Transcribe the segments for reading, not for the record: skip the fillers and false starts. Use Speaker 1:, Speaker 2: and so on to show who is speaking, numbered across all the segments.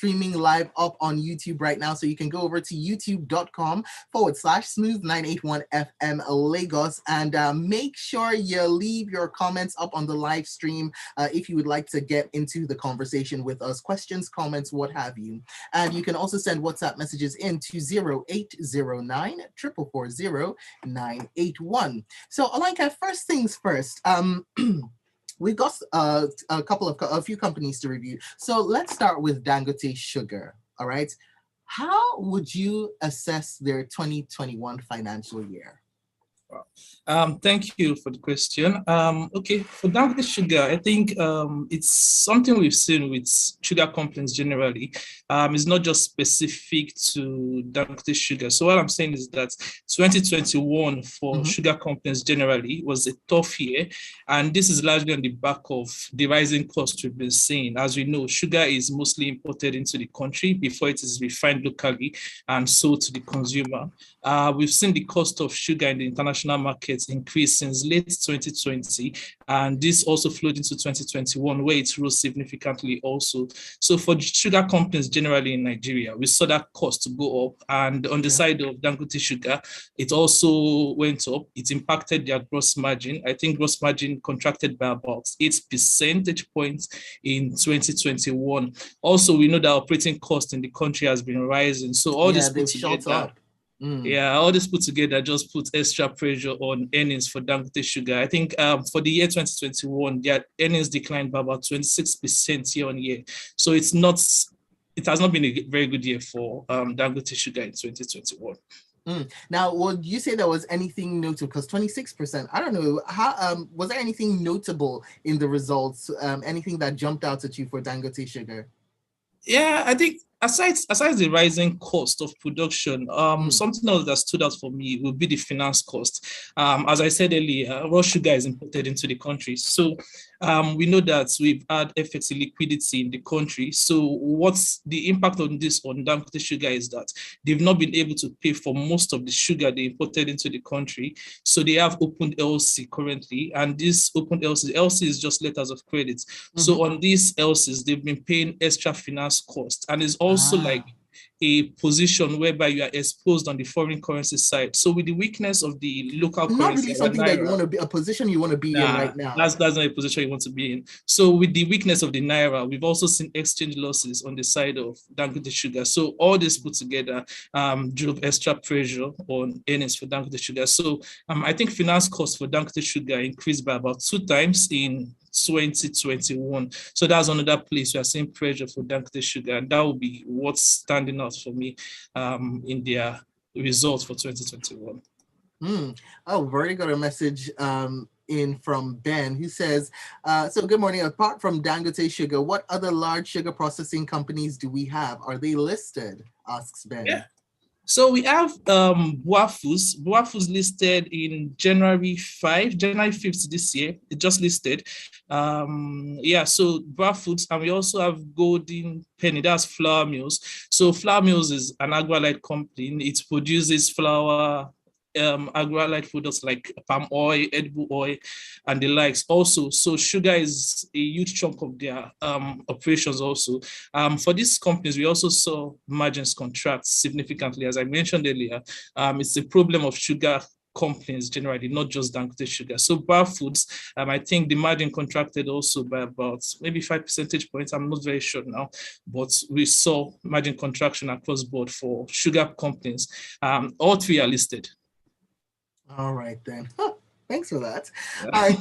Speaker 1: streaming live up on YouTube right now. So you can go over to youtube.com/smooth981FM Lagos and make sure you leave your comments up on the live stream if you would like to get into the conversation with us, questions, comments, what have you. And you can also send WhatsApp messages in to 0809 440 981. So Olayinka, first things first, we've got a few companies to review. So let's start with Dangote Sugar. All right. How would you assess their 2021 financial year?
Speaker 2: Thank you for the question. Okay, for Dangote Sugar, I think it's something we've seen with sugar companies generally. It's not just specific to Dangote Sugar. So what I'm saying is that 2021 for sugar companies generally was a tough year, and this is largely on the back of the rising costs we've been seeing. As we know, sugar is mostly imported into the country before it is refined locally and sold to the consumer. We've seen the cost of sugar in the international markets increase since late 2020, and this also flowed into 2021, where it rose significantly also. So for sugar companies generally in Nigeria, we saw that cost go up, and on the side of Dangote Sugar, it also went up. It impacted their gross margin. I think gross margin contracted by about 8 percentage points in 2021. Also, we know that operating cost in the country has been rising. So all this put together, all this put together just put extra pressure on earnings for Dangote Sugar. I think for the year 2021, their earnings declined by about 26% year on year. So it has not been a very good year for Dangote Sugar in 2021.
Speaker 1: Now, would you say there was anything notable? Because 26%, I don't know, how was there anything notable in the results? Anything that jumped out at you for Dangote Sugar?
Speaker 2: Yeah, I think aside the rising cost of production, something else that stood out for me would be the finance cost. As I said earlier, raw sugar is imported into the country. So we know that we've had FX liquidity in the country. So what's the impact on this on Dangote Sugar is that they've not been able to pay for most of the sugar they imported into the country. So they have opened LC currently, and this opened LC is just letters of credit. So on these LCs, they've been paying extra finance cost, and it's also like a position whereby you are exposed on the foreign currency side. So with the weakness of the local currency,
Speaker 1: not really something that you want to be, a position you want to be in right now.
Speaker 2: That's not a position you want to be in. So with the weakness of the naira, we've also seen exchange losses on the side of Dangote Sugar. So all this put together drove extra pressure on earnings for Dangote Sugar. So I think finance costs for Dangote Sugar increased by about 2 times in 2021. So that's another place we are seeing pressure for Dangote Sugar, and that will be what's standing out for me in their results for 2021.
Speaker 1: Oh, very good. A message in from Ben, who says, so good morning. Apart from Dangote Sugar, what other large sugar processing companies do we have? Are they listed? Asks Ben.
Speaker 2: Yeah. So we have Boa Foods. Boa Foods listed in January 5th this year. It just listed. So Boa Foods, and we also have Golden Penny, that's flour mills. So flour mills is an Agro-Allied company. It produces flour, Agro-Allied products like palm oil, edible oil, and the likes also. So sugar is a huge chunk of their operations also. For these companies, we also saw margins contract significantly. As I mentioned earlier, it's a problem of sugar companies generally, not just Dangote Sugar. So Boa Foods, I think the margin contracted also by about maybe 5 percentage points. I'm not very sure now, but we saw margin contraction across board for sugar companies. All 3 are listed.
Speaker 1: All right then. Thanks for that. Yeah. All right.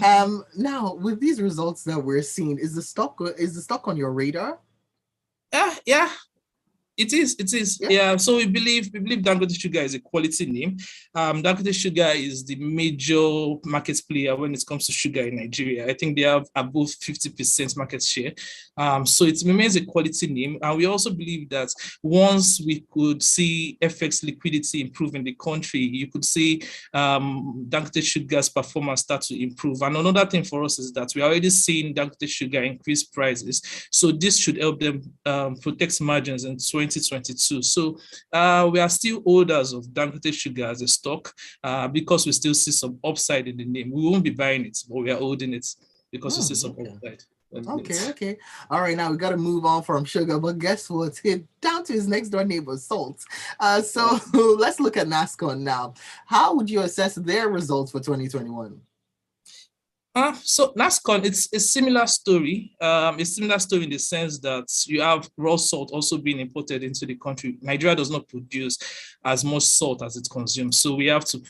Speaker 1: Now with these results that we're seeing, is the stock on your radar?
Speaker 2: Yeah. It is. Yeah. So we believe Dangote Sugar is a quality name. Dangote Sugar is the major market player when it comes to sugar in Nigeria. I think they have above 50% market share. So it remains a quality name. And we also believe that once we could see FX liquidity improve in the country, you could see Dangote Sugar's performance start to improve. And another thing for us is that we are already seeing Dangote Sugar increase prices. So this should help them protect margins in 2022. So we are still holders of Dangote Sugar as a stock because we still see some upside in the name. We won't be buying it, but we are holding it because we see some upside.
Speaker 1: Okay. All right, now we got to move on from sugar, but guess what? Down to his next door neighbor, salt. So let's look at Nascon now. How would you assess their results for 2021?
Speaker 2: So Nascon, it's a similar story. A similar story in the sense that you have raw salt also being imported into the country. Nigeria does not produce as much salt as it consumes, so we have to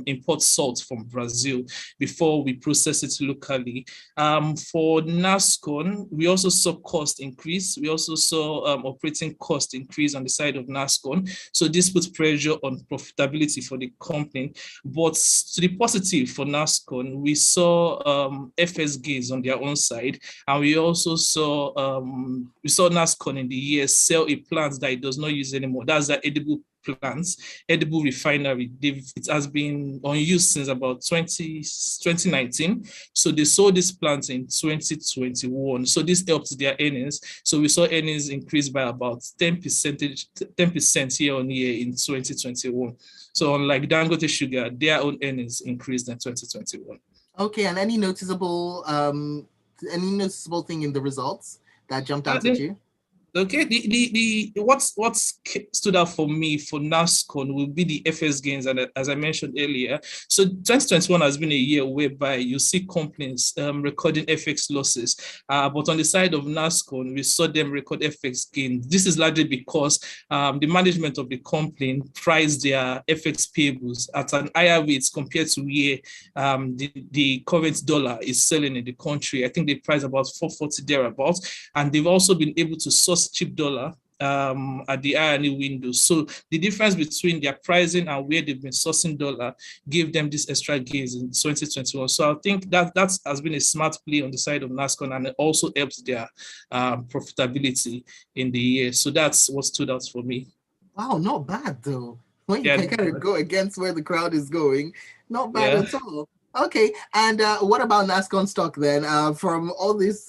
Speaker 2: import salt from Brazil before we process it locally. For Nascon, we also saw cost increase. We also saw operating cost increase on the side of Nascon. So this puts pressure on profitability for the company. But to the positive for Nascon, we saw FS gains on their own side, and we also saw Nascon in the year sell a plant that it does not use anymore. That's the edible plants, edible refinery. It has been on use since about 2019. So they sold this plant in 2021. So this helped their earnings. So we saw earnings increase by about 10% year on year in 2021. So unlike Dangote Sugar, their own earnings increased in 2021.
Speaker 1: Okay, and any noticeable thing in the results that jumped out at you?
Speaker 2: Okay, what stood out for me for Nascon will be the FS gains, and as I mentioned earlier, so 2021 has been a year whereby you see companies recording FX losses, but on the side of Nascon, we saw them record FX gains. This is largely because the management of the company priced their FX payables at an higher rate compared to where the current dollar is selling in the country. I think they price about 440 thereabouts, and they've also been able to source cheap dollar at the IRA window. So the difference between their pricing and where they've been sourcing dollar gave them this extra gains in 2021. So I think that has been a smart play on the side of Nascon, and it also helps their profitability in the year. So that's what stood out for me.
Speaker 1: Wow, not bad though. When you can kind of go against where the crowd is going, not bad at all. Okay, and what about Nascon stock then? From all this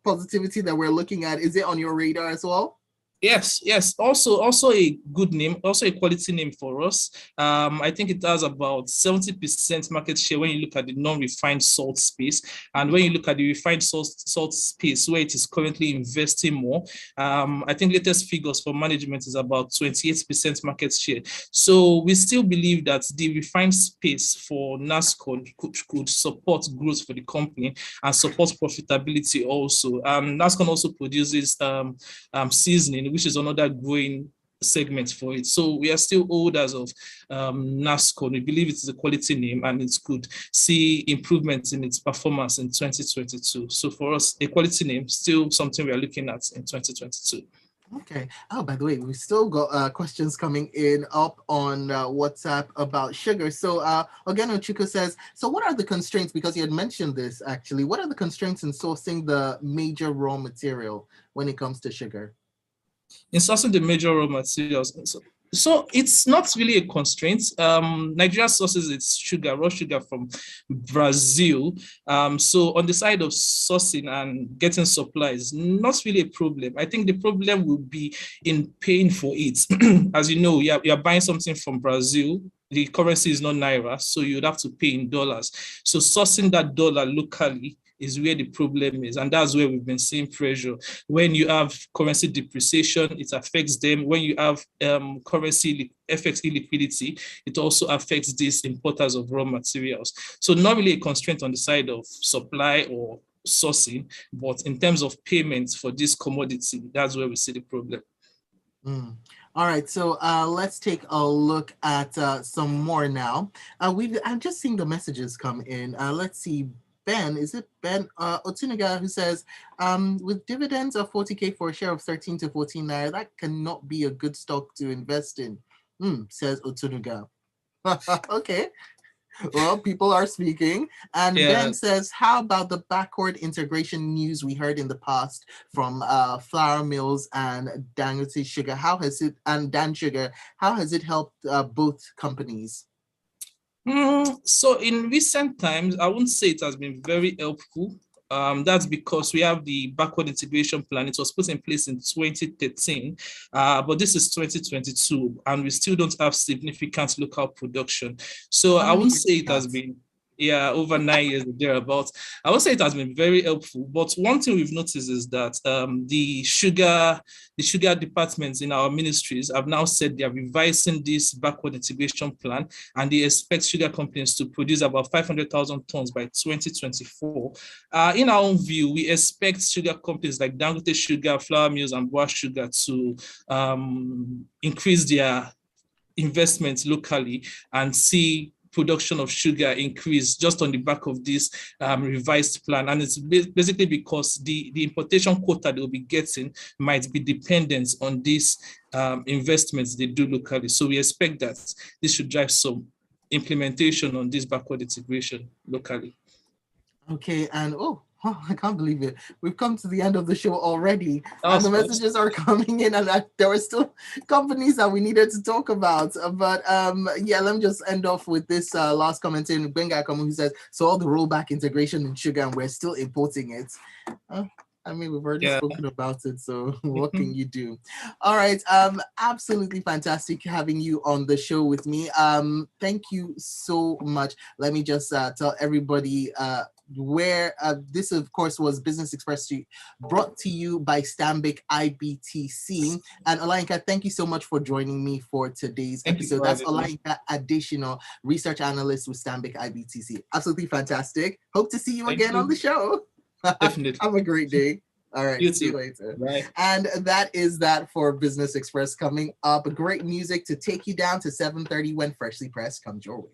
Speaker 1: positivity that we're looking at, is it on your radar as well?
Speaker 2: Yes. Also a good name, also a quality name for us. I think it has about 70% market share when you look at the non-refined salt space, and when you look at the refined salt space where it is currently investing more. I think latest figures for management is about 28% market share. So we still believe that the refined space for Nascon could support growth for the company and support profitability also. Nascon also produces seasoning, which is another growing segment for it. So we are still holders of Nascon. We believe it's a quality name and it could see improvements in its performance in 2022. So for us, a quality name, still something we are looking at in 2022.
Speaker 1: Okay. Oh, by the way, we still got questions coming in up on WhatsApp about sugar. So Ogeno Chuko says, so what are the constraints, because you had mentioned this actually, what are the constraints in sourcing the major raw material when it comes to sugar?
Speaker 2: In sourcing the major raw materials, so it's not really a constraint. Nigeria sources its sugar, raw sugar from Brazil. So on the side of sourcing and getting supplies, not really a problem. I think the problem will be in paying for it. As you know, you're buying something from Brazil. The currency is not Naira, so you'd have to pay in dollars. So sourcing that dollar locally is where the problem is. And that's where we've been seeing pressure. When you have currency depreciation, it affects them. When you have currency FX illiquidity, it also affects these importers of raw materials. So not really a constraint on the side of supply or sourcing, but in terms of payments for this commodity, that's where we see the problem.
Speaker 1: All right, so let's take a look at some more now. I'm just seeing the messages come in. Let's see. Ben, is it Ben Otunuga who says, with dividends of 40K for a share of 13 to 14 naira, that cannot be a good stock to invest in, says Otunuga. Okay. Well, people are speaking. And Ben says, how about the backward integration news we heard in the past from flour mills and Dangote Sugar? And Dan Sugar, how has it helped both companies?
Speaker 2: So in recent times, I wouldn't say it has been very helpful. That's because we have the backward integration plan. It was put in place in 2013, but this is 2022, and we still don't have significant local production. So I wouldn't say it has been. Yeah, over 9 years thereabouts. I would say it has been very helpful. But one thing we've noticed is that the sugar departments in our ministries have now said they are revising this backward integration plan, and they expect sugar companies to produce about 500,000 tons by 2024. In our own view, we expect sugar companies like Dangote Sugar, Flour Mills, and Boa Sugar to increase their investments locally and see production of sugar increase just on the back of this revised plan. And it's basically because the importation quota they'll be getting might be dependent on these investments they do locally. So we expect that this should drive some implementation on this backward integration locally.
Speaker 1: Okay, and I can't believe it. We've come to the end of the show already, and the
Speaker 2: Fast.
Speaker 1: messages are coming in, and there were still companies that we needed to talk about. But yeah, let me just end off with this last comment in Benga Kamu, who says, so all the rollback integration in sugar, and we're still importing it. I mean, we've already spoken about it, so what can you do? All right, absolutely fantastic having you on the show with me. Thank you so much. Let me just tell everybody where this, of course, was Business Express brought to you by Stanbic IBTC. And Olayinka, thank you so much for joining me for today's episode. That's Olayinka, additional research analyst with Stanbic IBTC. Absolutely fantastic. Hope to see you again on the show.
Speaker 2: Definitely.
Speaker 1: Have a great day. All right. See you later.
Speaker 2: Bye.
Speaker 1: And that is that for Business Express. Coming up, great music to take you down to 7:30 when Freshly Pressed comes your way.